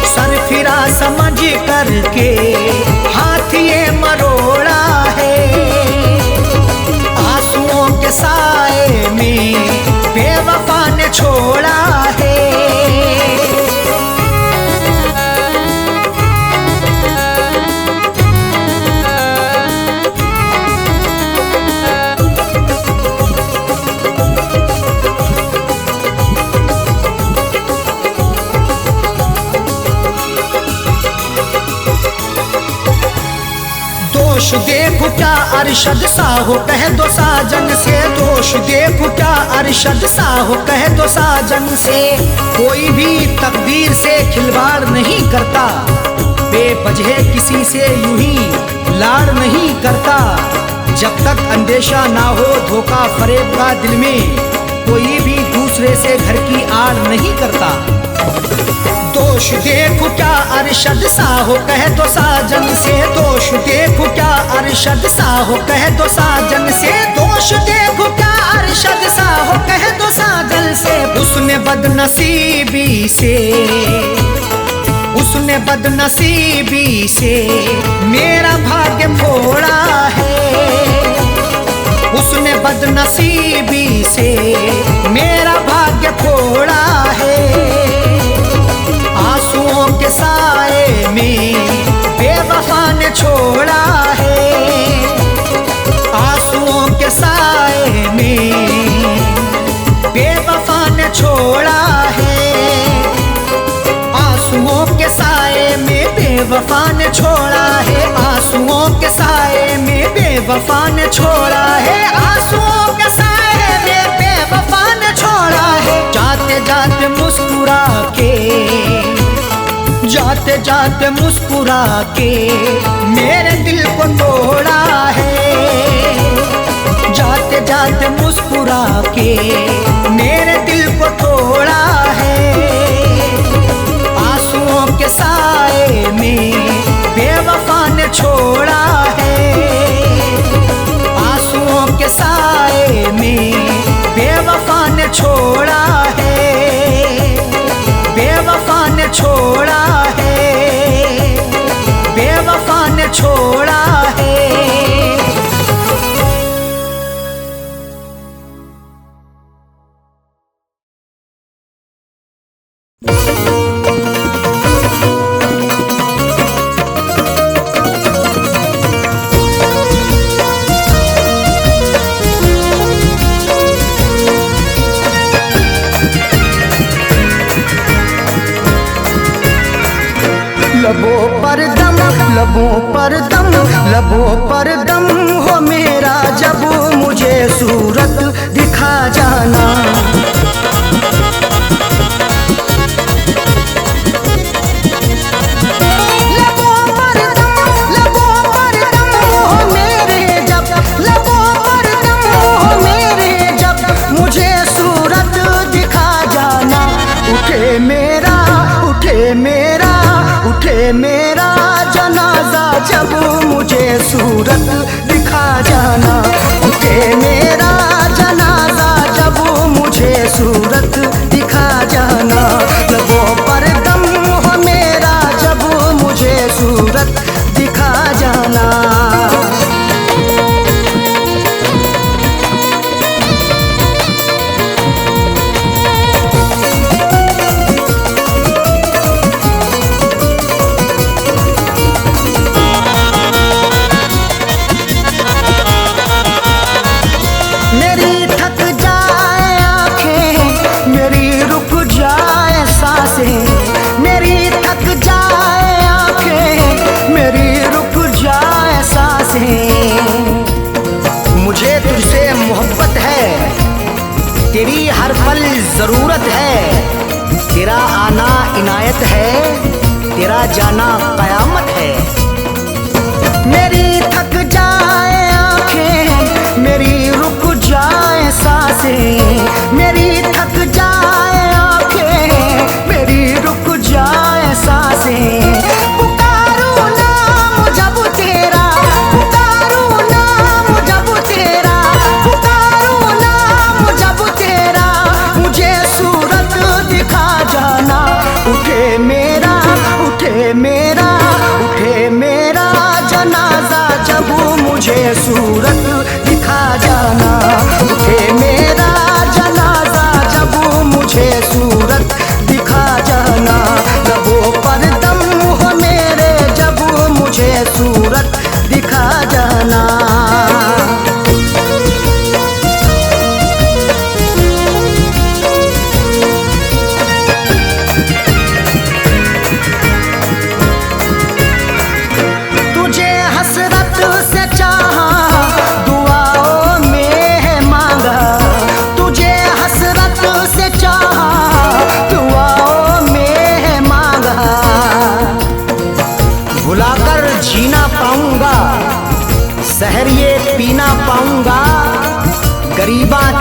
[SPEAKER 1] सर फिरा समझ करके हाथ ये मरोड़ा है। आंसुओं के साए में बेवफा ने छोड़ा है। दोष देखो क्या अरशद सा हो कह दो साजन से। दोष देखो क्या अरशद सा हो कह दो साजन से। कोई भी तकदीर से खिलवाड़ नहीं करता, बेवजह किसी से यूं ही लाड़ नहीं करता। जब तक अंदेशा ना हो धोखा फरेब का दिल में, कोई भी दूसरे से घर की आड़ नहीं करता। दोष देखो क्या अरशद सा हो कह दो साजन से। दोष देखो क्या अरशद सा हो कह दो साजन से। दोष देखो क्या अरशद सा हो कह दो साजन से। उसने बदनसीबी से, उसने बदनसीबी से मेरा भाग्य फोड़ा है। उसने बदनसीबी से मेरा भाग्य फोड़ा है। आंसुओं के साए में बेवफा ने छोड़ा है। आंसुओं के साए में बेवफा ने छोड़ा है। आंसुओं के साए में बेवफा ने छोड़ा है। आंसुओं के साए में बेवफा ने छोड़ा है। आंसुओं के साए में बेवफा ने छोड़ा है। जाते जाते मुस्कुरा के, जाते जाते मुस्कुरा के मेरे दिल को तोड़ा है। जाते जाते मुस्कुरा के मेरे दिल को तोड़ा है। आंसुओं के साए में बेवफा ने छोड़ा है। आंसुओं के साए में बेवफा ने छोड़ा है। बेवफा ने छोड़ा है। बेवफा ने छोड़ा है। लबों पर दम, लबों पर दम, लबों पर दम हो मेरा जब मुझे सूरत दिखा जाना। लबों पर दम, लबों पर दम हो मेरे जब, लबों पर दम हो मेरे जब मुझे सूरत दिखा जाना। उठे मेरा, उठे मेरा, उठे मेरा जनाजा जब मुझे सूरत दिखा जाना। उठे मेरा जनाजा जब मुझे सूरत दिखा जाना। लबों पर दम हो मेरा जब मुझे सूरत दिखा जाना। तेरी हर पल जरूरत है। तेरा आना इनायत है, तेरा जाना कयामत है। मेरी थक जाए आंखें, मेरी रुक जाए सांसें। मेरी थक जाए आंखें, मेरी रुक जाए सांसें। पुकारूं नाम जब तेरा,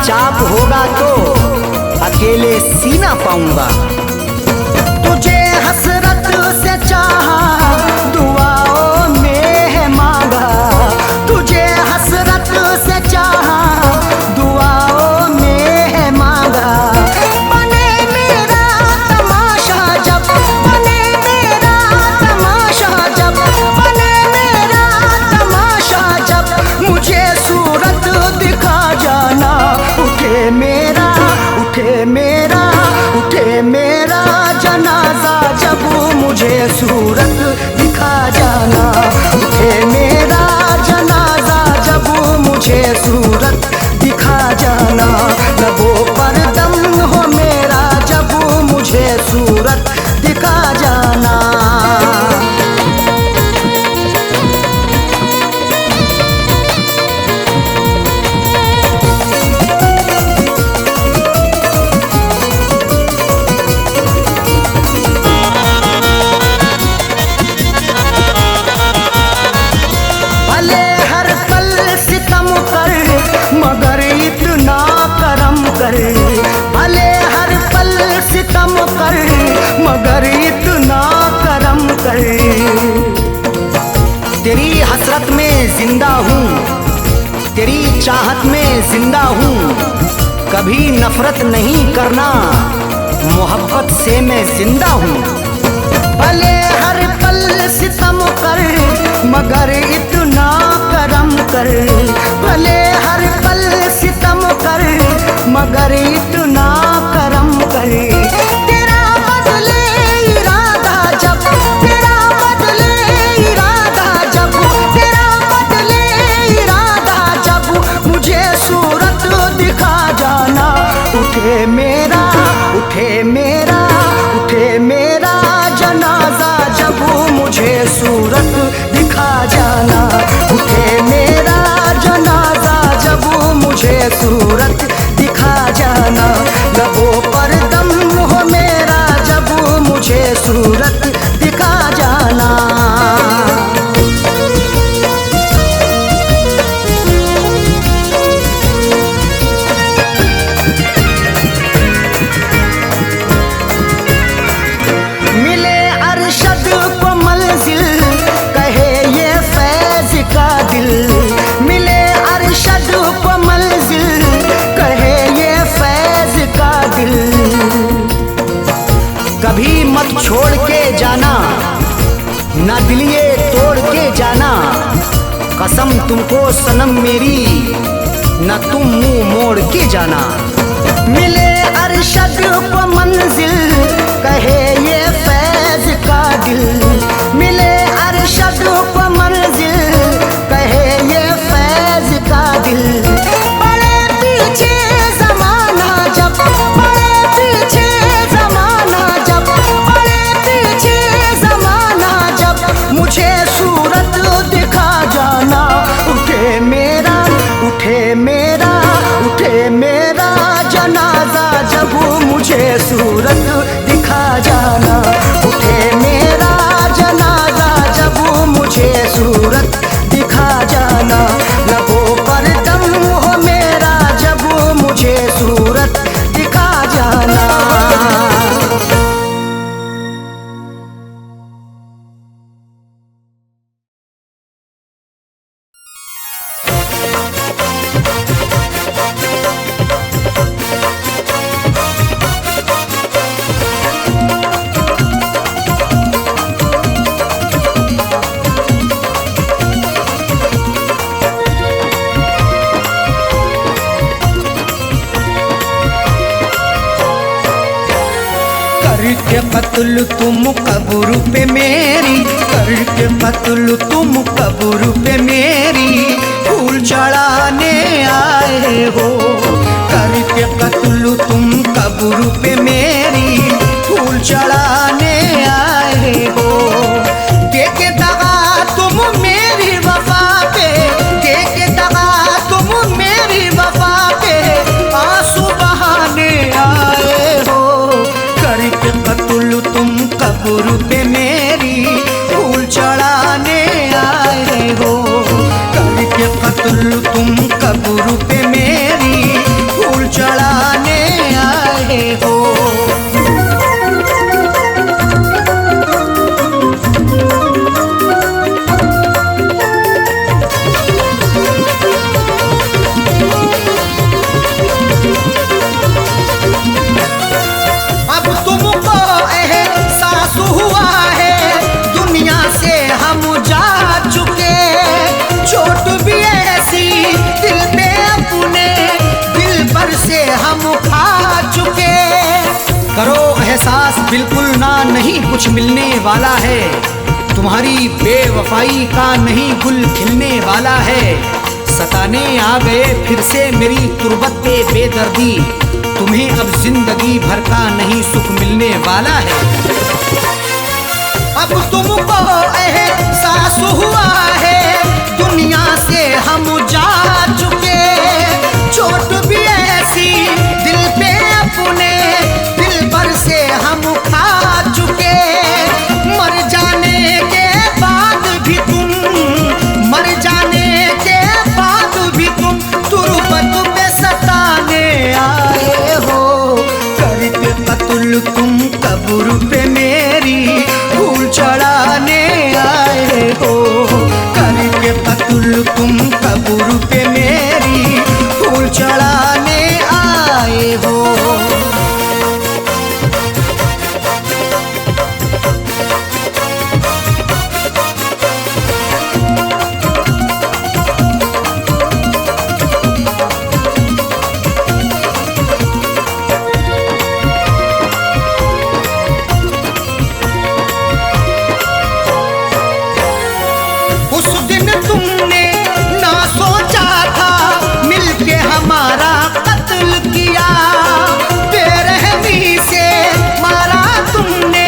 [SPEAKER 1] चाप होगा तो अकेले सीना पाऊंगा। तुझे हसरत से चाहा, दुआओं में है मांगा। तुझे हसरत से चाहा, दुआओं में है मांगा। बने मेरा तमाशा जब, बने मेरा तमाशा जब, बने मेरा तमाशा जब, मुझे सूरत दिखा जाना। उठे मेरा, उठे मेरा, उठे मेरा जनाजा जब, मुझे सूरत दिखा जाना। उठे मेरा जनाजा जब, मुझे सूरत दिखा जाना। लबों पर दम हो मेरा जब, मुझे सूरत दिखा जाना। भले हर पल सितम कर, मगर इतना करम कर। तेरी हसरत में जिंदा हूँ, तेरी चाहत में जिंदा हूँ। कभी नफरत नहीं करना, मोहब्बत से मैं जिंदा हूँ। भले हर पल सितम कर, मगर इतना करम कर। भले हर पल सितम कर, मगर इतना करम कर। तेरा बदले इरादा जब, तेरा बदले इरादा जब, तेरा बदले इरादा जब, मुझे सूरत दिखा जाना। उठे मेरा, उठे मेरा, उठे मेरा जनाजा जब, मुझे सूरत दिखा जाना। उठे मेरा जनाजा जब, मुझे सूरत दिखा जाना। लबों पर दम हो मेरा जब, मुझे सूरत दिखा जाना। मिले अरशद को मंजिल, कहे ये फैज का दिल। मिले अरशद को मंजिल, कहे ये फैज का दिल। कभी मत छोड़ के जाना, ना दिलिए तोड़ के जाना। कसम तुमको सनम मेरी, न तुम मुंह मोड़ के जाना। मिले अरशद को मंजिल, कहे ये फैज का दिल। मिले अरशद को मंजिल, कहे ये फैज का दिल। बड़े पीछे जमाना जब, बड़े पीछे जमाना जब, बड़े पीछे जमाना जब, मुझे सूरत दिखा जाना। उठे मेरा, उठे मेरा, उठे मेरा जनाजा जब, मुझे सूरत दिखा जाना। उठे मेरा जनाजा जब, मुझे सूरत दिखा जाना। लबों पर दम हो मेरा जब, मुझे सूरत दिखा जाना। करके कत्ल तुम कब्र पे मेरी, करके कत्ल तुम कब्र पे मेरी, फूल चढ़ाने आए हो। करके कत्ल तुम कब्र पे मेरी, फूल चढ़ाने आए हो। के दगा तुम मेरी वफा पे, के दगा तुम मेरी वफा पे, आंसू बहाने आए हो। करके कत्ल तुम कब्र पे मेरी, फूल चढ़ाने आए हो। करके कत्ल तुम कब्र पे मेरी, फूल नहीं कुछ मिलने वाला है, तुम्हारी बेवफाई का नहीं गुल खिलने वाला है। सताने आ गए फिर से मेरी तुरबत पे बेदर्दी, तुम्हें अब जिंदगी भर का नहीं सुख मिलने वाला है। अब तुमको एहसास हुआ है दुनिया से हम जा चुके, चोट भी ऐसी दिल पे अपने दिल भर से हम खा चुके। मर जाने के बाद भी तुम, मर जाने के बाद भी तुम तुरबत पे सताने आए हो। करके कत्ल तुम कब्र पे मेरी फूल चढ़ाने आए हो। करके कत्ल तुम कब्र पे मेरी फूल चढ़ाने आए हो। उस दिन तुमने ना सोचा था मिलके हमारा कत्ल किया, बेरहमी से मारा तुमने,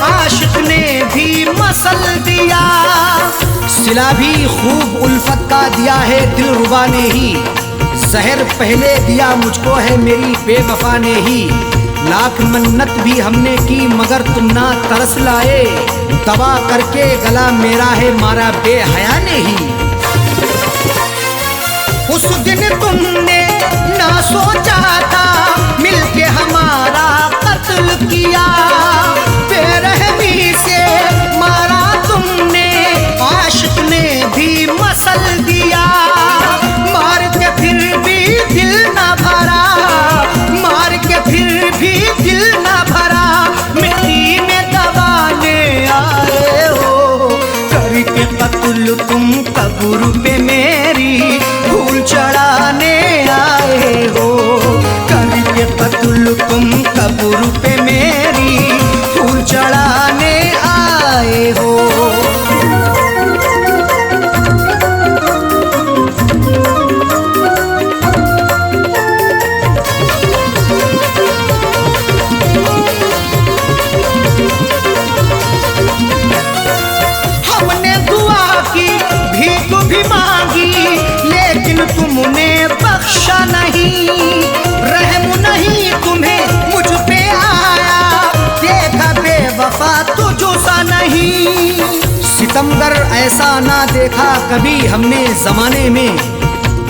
[SPEAKER 1] आशिक ने भी मसल दिया। सिला भी खूब उल्फत का दिया है दिलरुबा ने ही, जहर पहले दिया मुझको है मेरी बेवफा ने ही। लाख मन्नत भी हमने की मगर तुम ना तरस लाए, दबा करके गला मेरा है मारा बेहया ने ही। उस दिन तुमने ना सोचा था मिलके हमारा कत्ल किया, बेरहमी से मारा तुमने, आशिक ने भी मसल दिया। मार के फिर भी दिल ना भरा, मार के फिर भी दिल ना भरा, मिट्टी में दबाने आए हो। करके कत्ल तुम कब्र पे मेरी फूल चढ़ाने आए हो। करके कत्ल तुम कब्र पे मेरी फूल चढ़ाने आए हो। हमने दुआ की, भीख भी मांगी, लेकिन तुमने बख्शा नहीं। रहम नहीं तुम्हें मुझ पे आया, देखा बेवफा तुझसा नहीं। सितमगर ऐसा ना देखा कभी हमने जमाने में,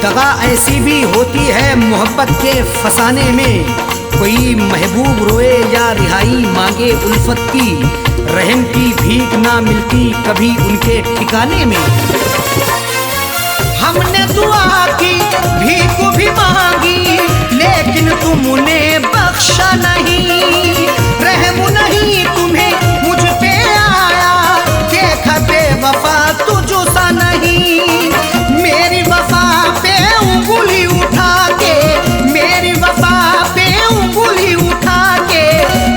[SPEAKER 1] दगा ऐसी भी होती है मोहब्बत के फसाने में। कोई महबूब रोए या रिहाई मांगे उल्फत की, रहम की भीख ना मिलती कभी उनके ठिकाने में। हमने दुआ की, भीख भी मांगी, लेकिन तुमने बख्शा नहीं। रहम नहीं तुम्हें मुझ पे आया, देखा बेवफा तुझसा नहीं। मेरी वफा पे उंगली उठा के, मेरी वफा पे उंगली उठा के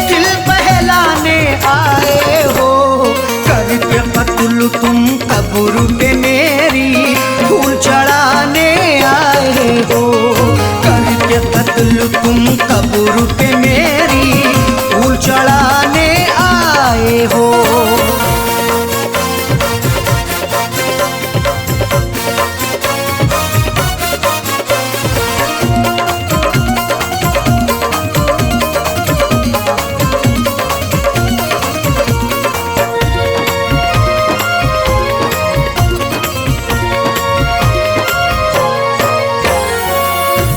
[SPEAKER 1] दिल बहलाने आए हो। करके कत्ल तुम कब्र पे मेरी फूल चढ़ाने आए हो। करके कत्ल तुम कब्र पे मेरी फूल चढ़ाने आए हो।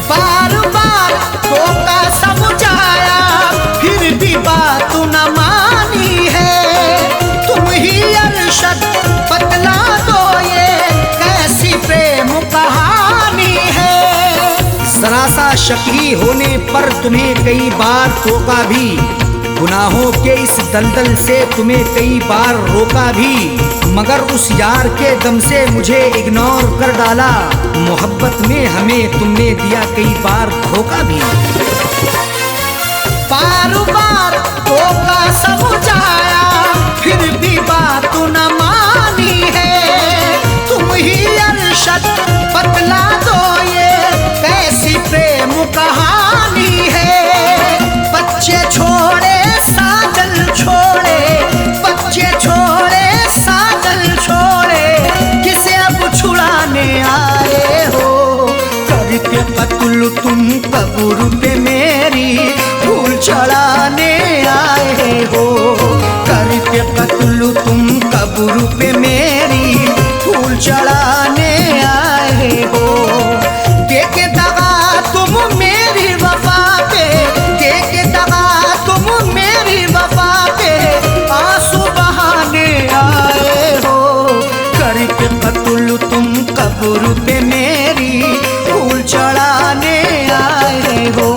[SPEAKER 1] बार बार धोखा समझाया, फिर भी बात न मानी है। तुम ही अरशद बतला दो ये कैसी प्रेम कहानी है। जरा सा शकी होने पर तुम्हें कई बार टोका भी, गुनाहों के इस दलदल से तुम्हें कई बार रोका भी, मगर उस यार के दम से मुझे इग्नोर कर डाला। मोहब्बत में हमें तुमने दिया कई बार धोखा भी। बार बार धोखा समझा कत्ल तुम कब्र पे मेरी फूल चढ़ाने आए हो, करके कत्ल तुम कब्र पे मेरी फूल चढ़ाने आए हो। देके दगा तुम मेरी वफा पे, देके दगा तुम मेरी वफा पे आंसू बहाने आए हो, करके कत्ल तुम कब्र पे मेरी फूल चढ़ाने आए हो,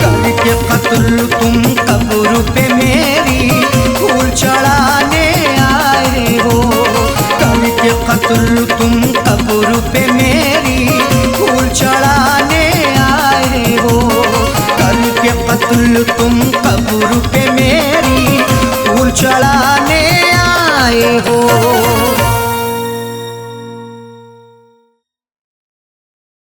[SPEAKER 1] करके कत्ल तुम कब्र पे मेरी फूल चढ़ाने आए हो, करके कत्ल तुम कब्र पे मेरी फूल चढ़ाने आए हो, करके कत्ल तुम कब्र पे मेरी फूल चढ़ा